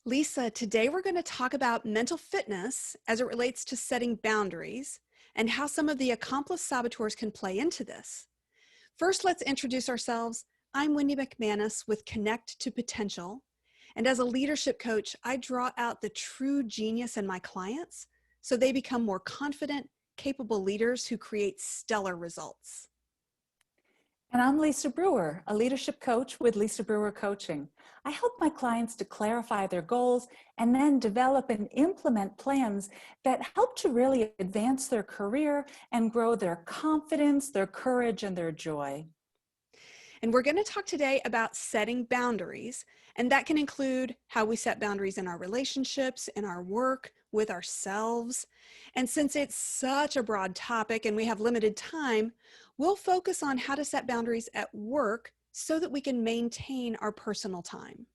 Lisa, today we're going to talk about mental fitness as it relates to setting boundaries and how some of the accomplice saboteurs can play into this. First, let's introduce ourselves. I'm Wendy McManus with Connect to Potential. And as a leadership coach, I draw out the true genius in my clients so they become more confident, capable leaders who create stellar results. And I'm Lisa Brewer, a leadership coach with Lisa Brewer Coaching. I help my clients to clarify their goals and then develop and implement plans that help to really advance their career and grow their confidence, their courage, and their joy. And we're going to talk today about setting boundaries, and that can include how we set boundaries in our relationships, in our work, with ourselves. And since it's such a broad topic and we have limited time, we'll focus on how to set boundaries at work so that we can maintain our personal time.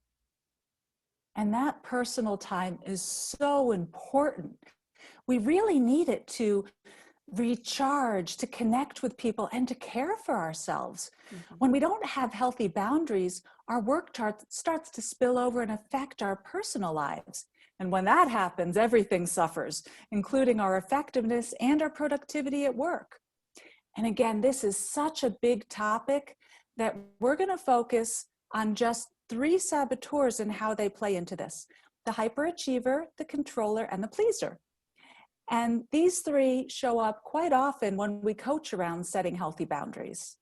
And that personal time is so important. We really need it to recharge, to connect with people, and to care for ourselves. When we don't have healthy boundaries, our work starts to spill over and affect our personal lives. And when that happens, everything suffers, including our effectiveness and our productivity at work. And again, this is such a big topic that we're going to focus on just 3 saboteurs and how they play into this: the hyperachiever, the controller, and the pleaser. And these 3 show up quite often when we coach around setting healthy boundaries.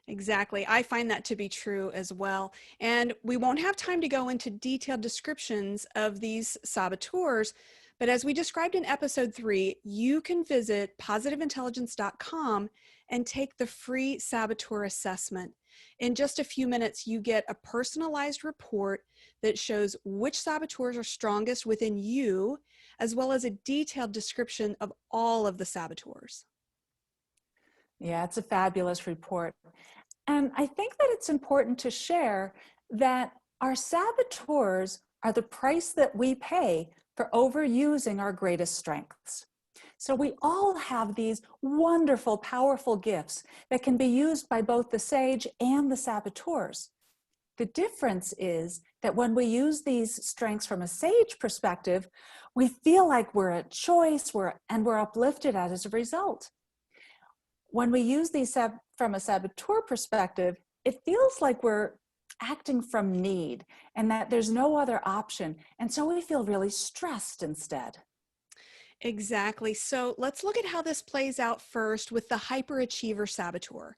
Exactly. I find that to be true as well. And we won't have time to go into detailed descriptions of these saboteurs, but as we described in episode 3, you can visit positiveintelligence.com and take the free saboteur assessment. In just a few minutes, you get a personalized report that shows which saboteurs are strongest within you, as well as a detailed description of all of the saboteurs. Yeah, it's a fabulous report. And I think that it's important to share that our saboteurs are the price that we pay for overusing our greatest strengths. So we all have these wonderful, powerful gifts that can be used by both the sage and the saboteurs. The difference is that when we use these strengths from a sage perspective, we feel like we're a choice, and we're uplifted as a result. When we use these from a saboteur perspective, it feels like we're acting from need and that there's no other option. And so we feel really stressed instead. Exactly. So let's look at how this plays out first with the hyperachiever saboteur.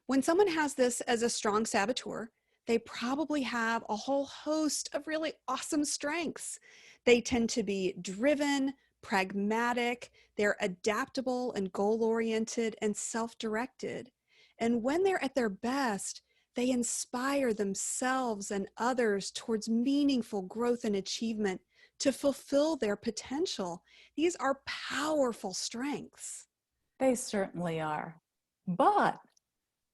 When someone has this as a strong saboteur, they probably have a whole host of really awesome strengths. They tend to be driven, pragmatic, they're adaptable and goal-oriented and self-directed. And when they're at their best, they inspire themselves and others towards meaningful growth and achievement to fulfill their potential. These are powerful strengths. They certainly are. But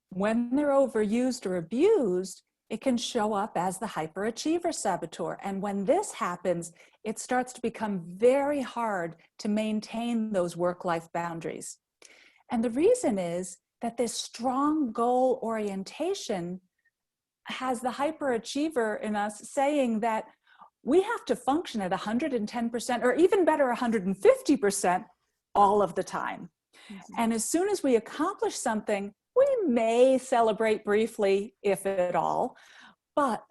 when they're overused or abused, it can show up as the hyperachiever saboteur. And when this happens, it starts to become very hard to maintain those work-life boundaries. And the reason is that this strong goal orientation has the hyperachiever in us saying that we have to function at 110% or even better, 150% all of the time. And as soon as we accomplish something, we may celebrate briefly, if at all, but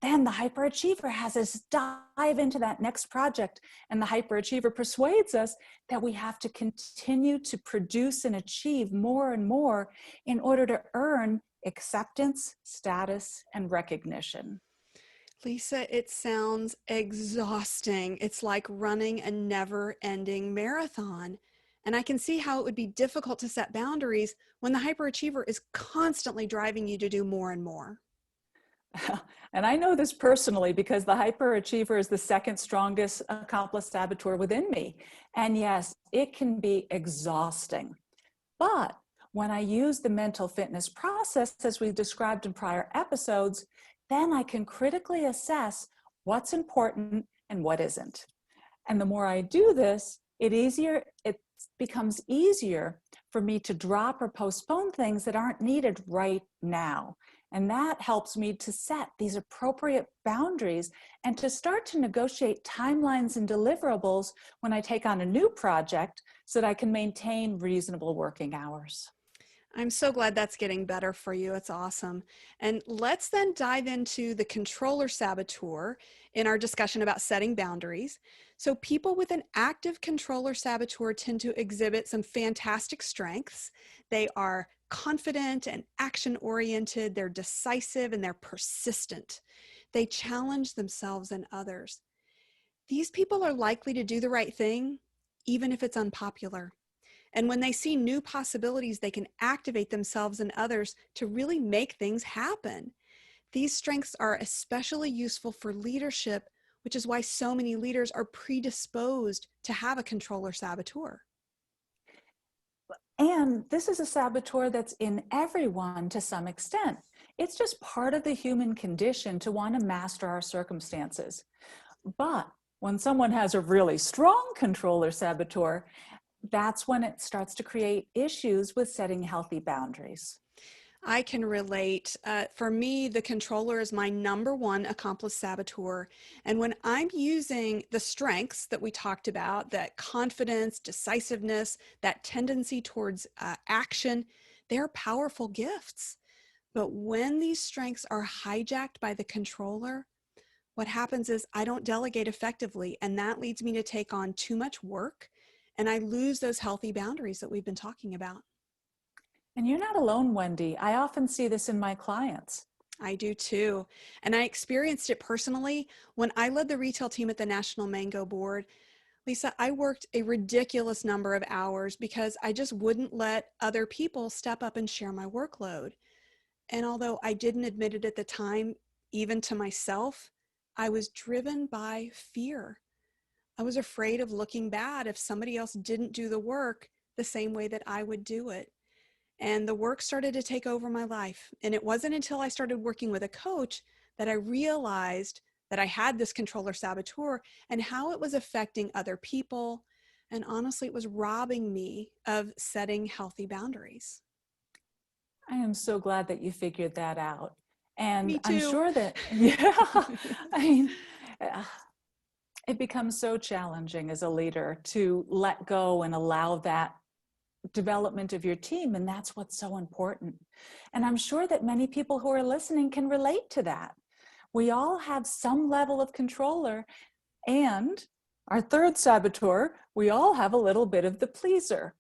then the hyperachiever has us dive into that next project, and the hyperachiever persuades us that we have to continue to produce and achieve more and more in order to earn acceptance, status, and recognition. Lisa, it sounds exhausting. It's like running a never-ending marathon. And I can see how it would be difficult to set boundaries when the hyperachiever is constantly driving you to do more and more. And I know this personally because the hyperachiever is the second strongest accomplice saboteur within me. And yes, it can be exhausting. But when I use the mental fitness process, as we described in prior episodes, then I can critically assess what's important and what isn't. And the more I do this, it becomes easier for me to drop or postpone things that aren't needed right now. And that helps me to set these appropriate boundaries and to start to negotiate timelines and deliverables when I take on a new project so that I can maintain reasonable working hours. I'm so glad that's getting better for you. It's awesome. And let's then dive into the controller saboteur in our discussion about setting boundaries. So, people with an active controller saboteur tend to exhibit some fantastic strengths. They are confident and action oriented, they're decisive, and they're persistent. They challenge themselves and others. These people are likely to do the right thing, even if it's unpopular. And when they see new possibilities, they can activate themselves and others to really make things happen. These strengths are especially useful for leadership, which is why so many leaders are predisposed to have a controller saboteur. And this is a saboteur that's in everyone to some extent. It's just part of the human condition to want to master our circumstances. But when someone has a really strong controller saboteur, that's when it starts to create issues with setting healthy boundaries. I can relate. For me, the controller is my number one accomplice saboteur. And when I'm using the strengths that we talked about, that confidence, decisiveness, that tendency towards action, they're powerful gifts. But when these strengths are hijacked by the controller, what happens is I don't delegate effectively, and that leads me to take on too much work, and I lose those healthy boundaries that we've been talking about. And you're not alone, Wendy. I often see this in my clients. I do too. And I experienced it personally when I led the retail team at the National Mango Board. Lisa, I worked a ridiculous number of hours because I just wouldn't let other people step up and share my workload. And although I didn't admit it at the time, even to myself, I was driven by fear. I was afraid of looking bad if somebody else didn't do the work the same way that I would do it. And the work started to take over my life. And it wasn't until I started working with a coach that I realized that I had this controller saboteur and how it was affecting other people. And honestly, it was robbing me of setting healthy boundaries. I am so glad that you figured that out. And Me I'm too. sure that, yeah, I mean, uh, it becomes so challenging as a leader to let go and allow that development of your team. And that's what's so important. And I'm sure that many people who are listening can relate to that. We all have some level of controller, and our third saboteur, we all have a little bit of the pleaser.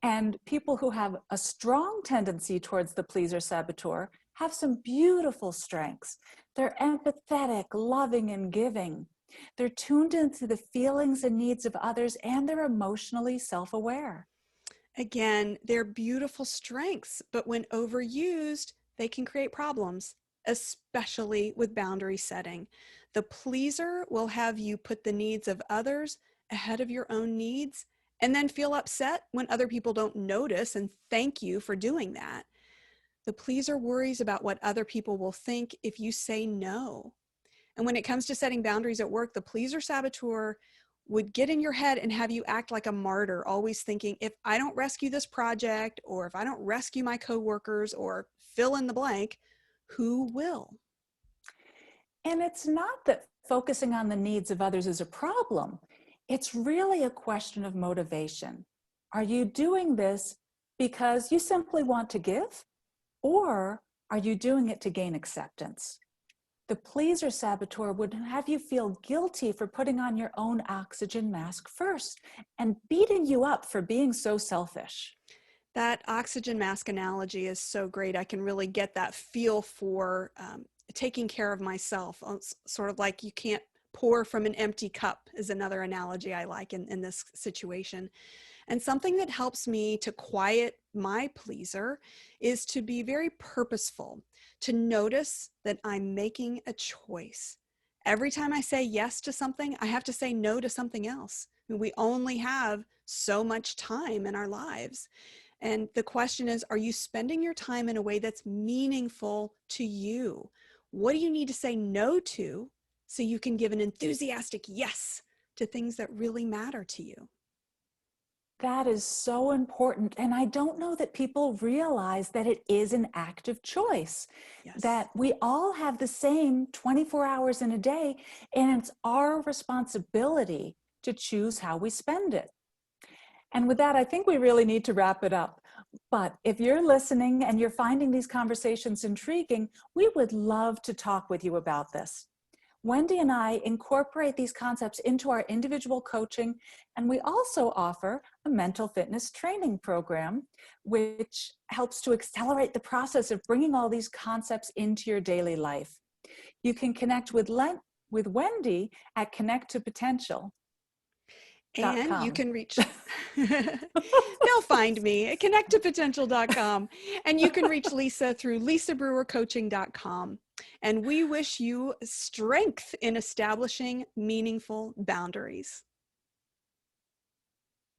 And people who have a strong tendency towards the pleaser saboteur have some beautiful strengths. They're empathetic, loving, and giving. They're tuned into the feelings and needs of others, and they're emotionally self-aware. Again, they're beautiful strengths, but when overused, they can create problems, especially with boundary setting. The pleaser will have you put the needs of others ahead of your own needs and then feel upset when other people don't notice and thank you for doing that. The pleaser worries about what other people will think if you say no. And when it comes to setting boundaries at work, the pleaser saboteur would get in your head and have you act like a martyr, always thinking, if I don't rescue this project, or if I don't rescue my coworkers, or fill in the blank, who will? And it's not that focusing on the needs of others is a problem. It's really a question of motivation. Are you doing this because you simply want to give? Or are you doing it to gain acceptance? The pleaser saboteur would have you feel guilty for putting on your own oxygen mask first and beating you up for being so selfish. That oxygen mask analogy is so great. I can really get that feel for taking care of myself. It's sort of like you can't pour from an empty cup is another analogy I like in this situation. And something that helps me to quiet my pleaser is to be very purposeful, to notice that I'm making a choice. Every time I say yes to something, I have to say no to something else. I mean, we only have so much time in our lives. And the question is, are you spending your time in a way that's meaningful to you? What do you need to say no to so you can give an enthusiastic yes to things that really matter to you? That is so important. And I don't know that people realize that it is an active choice, Yes. that we all have the same 24 hours in a day, and it's our responsibility to choose how we spend it. And with that, I think we really need to wrap it up. But if you're listening and you're finding these conversations intriguing, we would love to talk with you about this. Wendy and I incorporate these concepts into our individual coaching, and we also offer a mental fitness training program, which helps to accelerate the process of bringing all these concepts into your daily life. You can connect with Wendy at connecttopotential.com. And you can reach, they'll find me at connecttopotential.com. And you can reach Lisa through lisabrewercoaching.com. And we wish you strength in establishing meaningful boundaries.